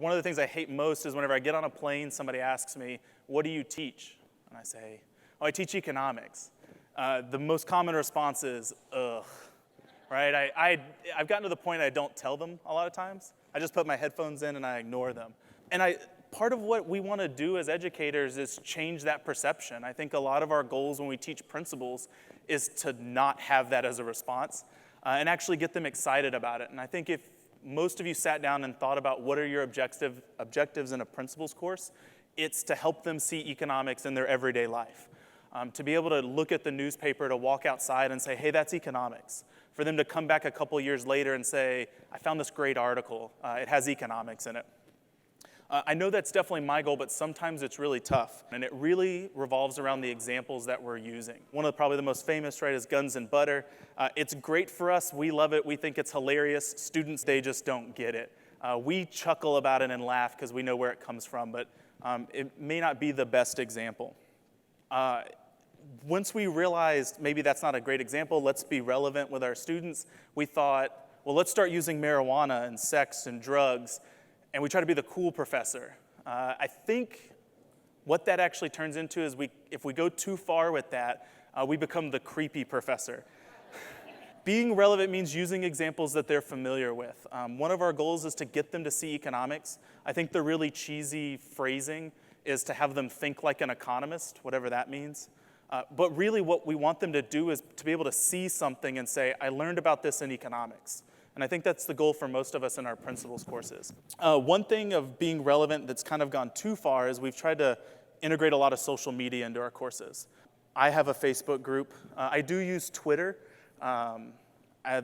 One of the things I hate most is whenever I get on a plane, somebody asks me, what do you teach? And I say, oh, I teach economics. The most common response is, ugh, right? I've gotten to the point I don't tell them a lot of times. I just put my headphones in and I ignore them. And part of what we want to do as educators is change that perception. I think a lot of our goals when we teach principles is to not have that as a response and actually get them excited about it. And I think if most of you sat down and thought about what are your objectives in a principles course, it's to help them see economics in their everyday life. To be able to look at the newspaper, to walk outside and say, hey, that's economics. For them to come back a couple years later and say, I found this great article. It has economics in it. I know that's definitely my goal, but sometimes it's really tough. And it really revolves around the examples that we're using. One of probably the most famous, right, is Guns and Butter. It's great for us. We love it. We think it's hilarious. Students, they just don't get it. We chuckle about it and laugh because we know where it comes from, but it may not be the best example. Once we realized maybe that's not a great example, let's be relevant with our students, we thought, well, let's start using marijuana and sex and drugs, and we try to be the cool professor. I think what that actually turns into is if we go too far with that, we become the creepy professor. Being relevant means using examples that they're familiar with. One of our goals is to get them to see economics. I think the really cheesy phrasing is to have them think like an economist, whatever that means. But really what we want them to do is to be able to see something and say, I learned about this in economics. And I think that's the goal for most of us in our principles courses. One thing of being relevant that's kind of gone too far is we've tried to integrate a lot of social media into our courses. I have a Facebook group. I do use Twitter.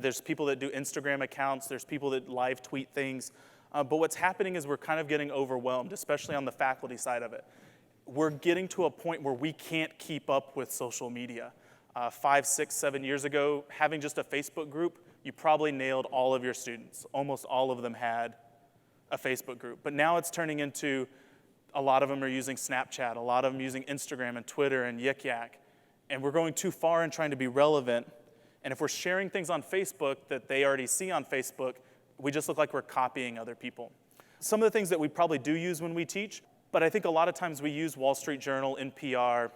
There's people that do Instagram accounts. There's people that live tweet things. But what's happening is we're kind of getting overwhelmed, especially on the faculty side of it. We're getting to a point where we can't keep up with social media. 5, 6, 7 years ago, having just a Facebook group, you probably nailed all of your students. Almost all of them had a Facebook group. But now it's turning into a lot of them are using Snapchat, a lot of them using Instagram and Twitter and Yik Yak. And we're going too far in trying to be relevant. And if we're sharing things on Facebook that they already see on Facebook, we just look like we're copying other people. Some of the things that we probably do use when we teach, but I think a lot of times we use Wall Street Journal, NPR,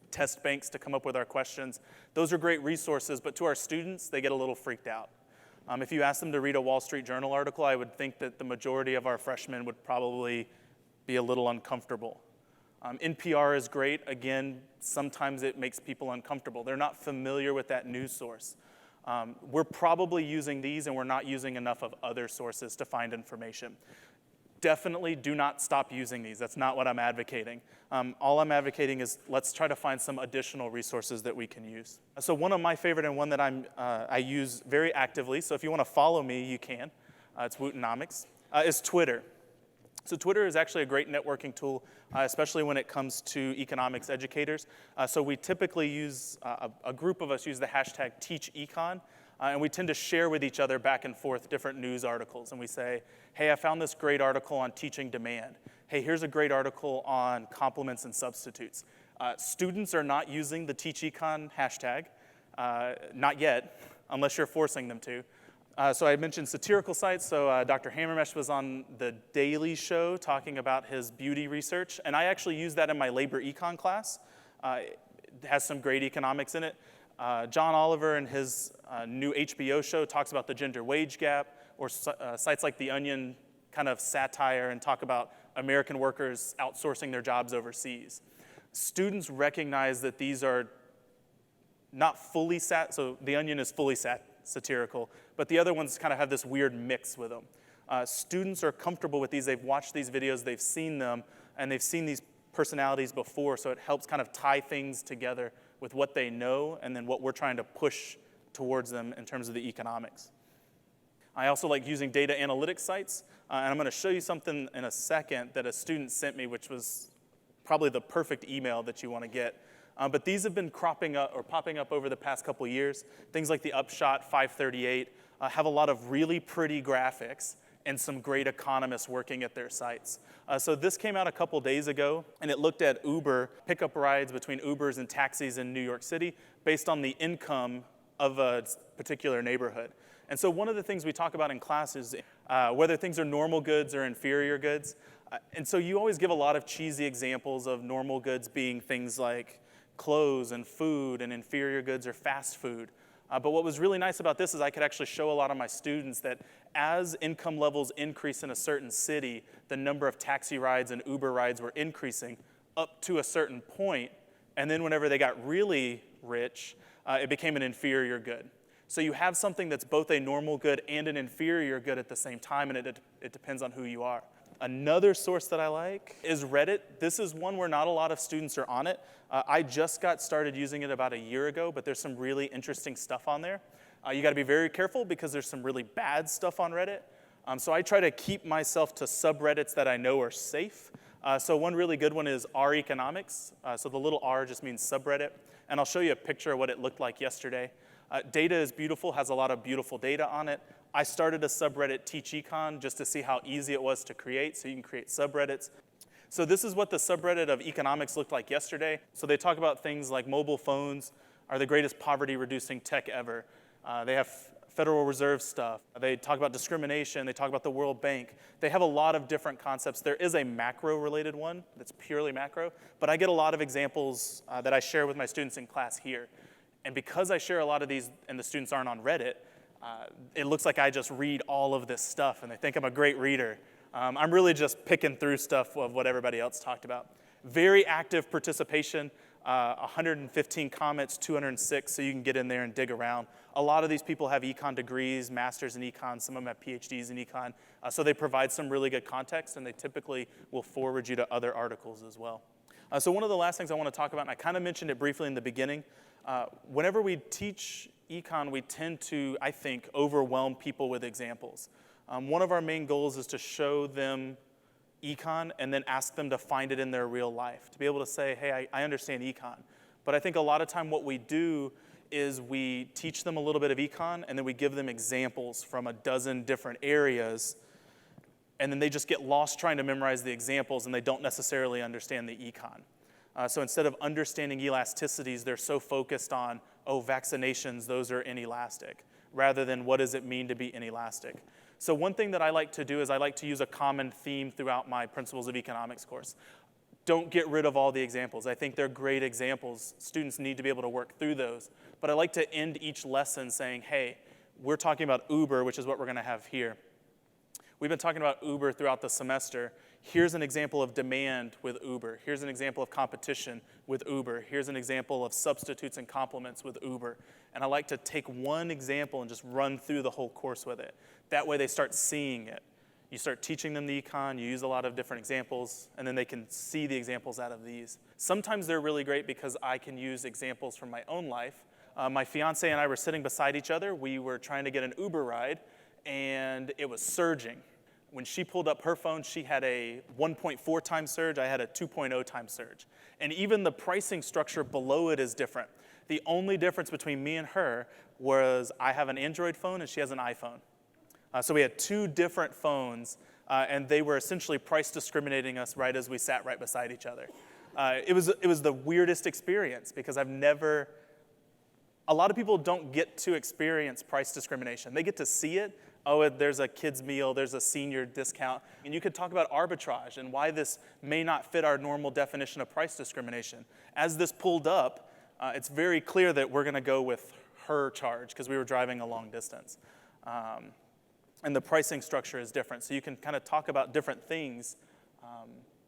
test banks to come up with our questions. Those are great resources, but to our students, they get a little freaked out. If you ask them to read a Wall Street Journal article, I would think that the majority of our freshmen would probably be a little uncomfortable. NPR is great. Again, sometimes it makes people uncomfortable. They're not familiar with that news source. We're probably using these and we're not using enough of other sources to find information. Definitely do not stop using these. That's not what I'm advocating. All I'm advocating is let's try to find some additional resources that we can use. So one of my favorite and one that I use very actively, so if you want to follow me, you can. It's Wootenomics, is Twitter. So Twitter is actually a great networking tool, especially when it comes to economics educators. So we typically use, a group of us use the hashtag TeachEcon, and we tend to share with each other back and forth different news articles. And we say, hey, I found this great article on teaching demand. Hey, here's a great article on complements and substitutes. Students are not using the TeachEcon hashtag, not yet, unless you're forcing them to. So I mentioned satirical sites. So Dr. Hammermesh was on The Daily Show talking about his beauty research. And I actually use that in my labor econ class. It has some great economics in it. John Oliver in his new HBO show talks about the gender wage gap, or sites like The Onion kind of satire and talk about American workers outsourcing their jobs overseas. Students recognize that these are not fully so The Onion is fully satirical, but the other ones kind of have this weird mix with them. Students are comfortable with these. They've watched these videos, they've seen them, and they've seen these personalities before, so it helps kind of tie things together with what they know and then what we're trying to push towards them in terms of the economics. I also like using data analytics sites, and I'm going to show you something in a second that a student sent me, which was probably the perfect email that you want to get. But these have been cropping up or popping up over the past couple years. Things like the Upshot 538 have a lot of really pretty graphics and some great economists working at their sites. So this came out a couple days ago, and it looked at Uber, pickup rides between Ubers and taxis in New York City based on the income of a particular neighborhood. And so one of the things we talk about in class is whether things are normal goods or inferior goods. And so you always give a lot of cheesy examples of normal goods being things like clothes and food, and inferior goods or fast food. But what was really nice about this is I could actually show a lot of my students that as income levels increase in a certain city, the number of taxi rides and Uber rides were increasing up to a certain point, and then whenever they got really rich, it became an inferior good. So you have something that's both a normal good and an inferior good at the same time, and it depends on who you are. Another source that I like is Reddit. This is one where not a lot of students are on it. I just got started using it about a year ago, but there's some really interesting stuff on there. You gotta be very careful because there's some really bad stuff on Reddit. So I try to keep myself to subreddits that I know are safe. So one really good one is R Economics. So the little R just means subreddit. And I'll show you a picture of what it looked like yesterday. Data is beautiful, has a lot of beautiful data on it. I started a subreddit, Teach Econ, just to see how easy it was to create, so you can create subreddits. So this is what the subreddit of economics looked like yesterday. So they talk about things like mobile phones are the greatest poverty-reducing tech ever. They have Federal Reserve stuff. They talk about discrimination. They talk about the World Bank. They have a lot of different concepts. There is a macro-related one that's purely macro, but I get a lot of examples that I share with my students in class here. And because I share a lot of these and the students aren't on Reddit, it looks like I just read all of this stuff and they think I'm a great reader. I'm really just picking through stuff of what everybody else talked about. Very active participation, 115 comments, 206, so you can get in there and dig around. A lot of these people have econ degrees, masters in econ, some of them have PhDs in econ, so they provide some really good context, and they typically will forward you to other articles as well. So one of the last things I want to talk about, and I kind of mentioned it briefly in the beginning, whenever we teach econ, we tend to, I think, overwhelm people with examples. One of our main goals is to show them econ and then ask them to find it in their real life, to be able to say, hey, I understand econ. But I think a lot of time what we do is we teach them a little bit of econ and then we give them examples from a dozen different areas, and then they just get lost trying to memorize the examples and they don't necessarily understand the econ. So instead of understanding elasticities, they're so focused on, oh, vaccinations, those are inelastic, rather than what does it mean to be inelastic. So one thing that I like to do is I like to use a common theme throughout my Principles of Economics course. Don't get rid of all the examples. I think they're great examples. Students need to be able to work through those. But I like to end each lesson saying, hey, we're talking about Uber, which is what we're going to have here. We've been talking about Uber throughout the semester. Here's an example of demand with Uber. Here's an example of competition with Uber. Here's an example of substitutes and complements with Uber. And I like to take one example and just run through the whole course with it. That way they start seeing it. You start teaching them the econ, you use a lot of different examples, and then they can see the examples out of these. Sometimes they're really great because I can use examples from my own life. My fiance and I were sitting beside each other. We were trying to get an Uber ride, and it was surging. When she pulled up her phone, she had a 1.4 times surge. I had a 2.0 times surge. And even the pricing structure below it is different. The only difference between me and her was I have an Android phone and she has an iPhone. So we had two different phones, and they were essentially price discriminating us right as we sat right beside each other. It was the weirdest experience because a lot of people don't get to experience price discrimination. They get to see it. Oh, there's a kid's meal, there's a senior discount. And you could talk about arbitrage and why this may not fit our normal definition of price discrimination. As this pulled up, it's very clear that we're going to go with her charge because we were driving a long distance. And the pricing structure is different. So you can kind of talk about different things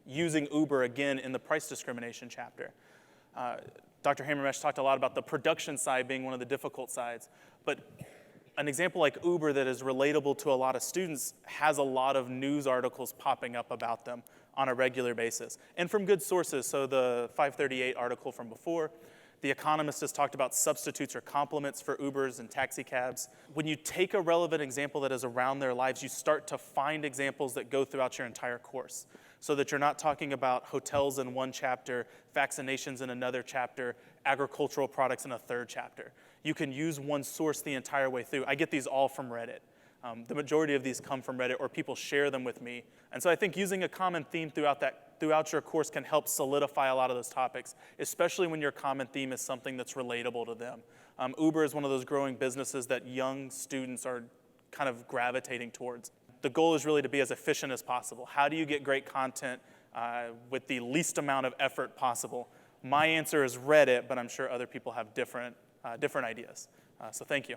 using Uber again in the price discrimination chapter. Dr. Hammermesh talked a lot about the production side being one of the difficult sides. But an example like Uber that is relatable to a lot of students has a lot of news articles popping up about them on a regular basis. And from good sources. So the 538 article from before, The Economist has talked about substitutes or complements for Ubers and taxi cabs. When you take a relevant example that is around their lives, you start to find examples that go throughout your entire course, so that you're not talking about hotels in one chapter, vaccinations in another chapter, agricultural products in a third chapter. You can use one source the entire way through. I get these all from Reddit. The majority of these come from Reddit, or people share them with me. And so I think using a common theme throughout your course can help solidify a lot of those topics, especially when your common theme is something that's relatable to them. Uber is one of those growing businesses that young students are kind of gravitating towards. the goal is really to be as efficient as possible. How do you get great content with the least amount of effort possible? My answer is Reddit, but I'm sure other people have different ideas. So thank you.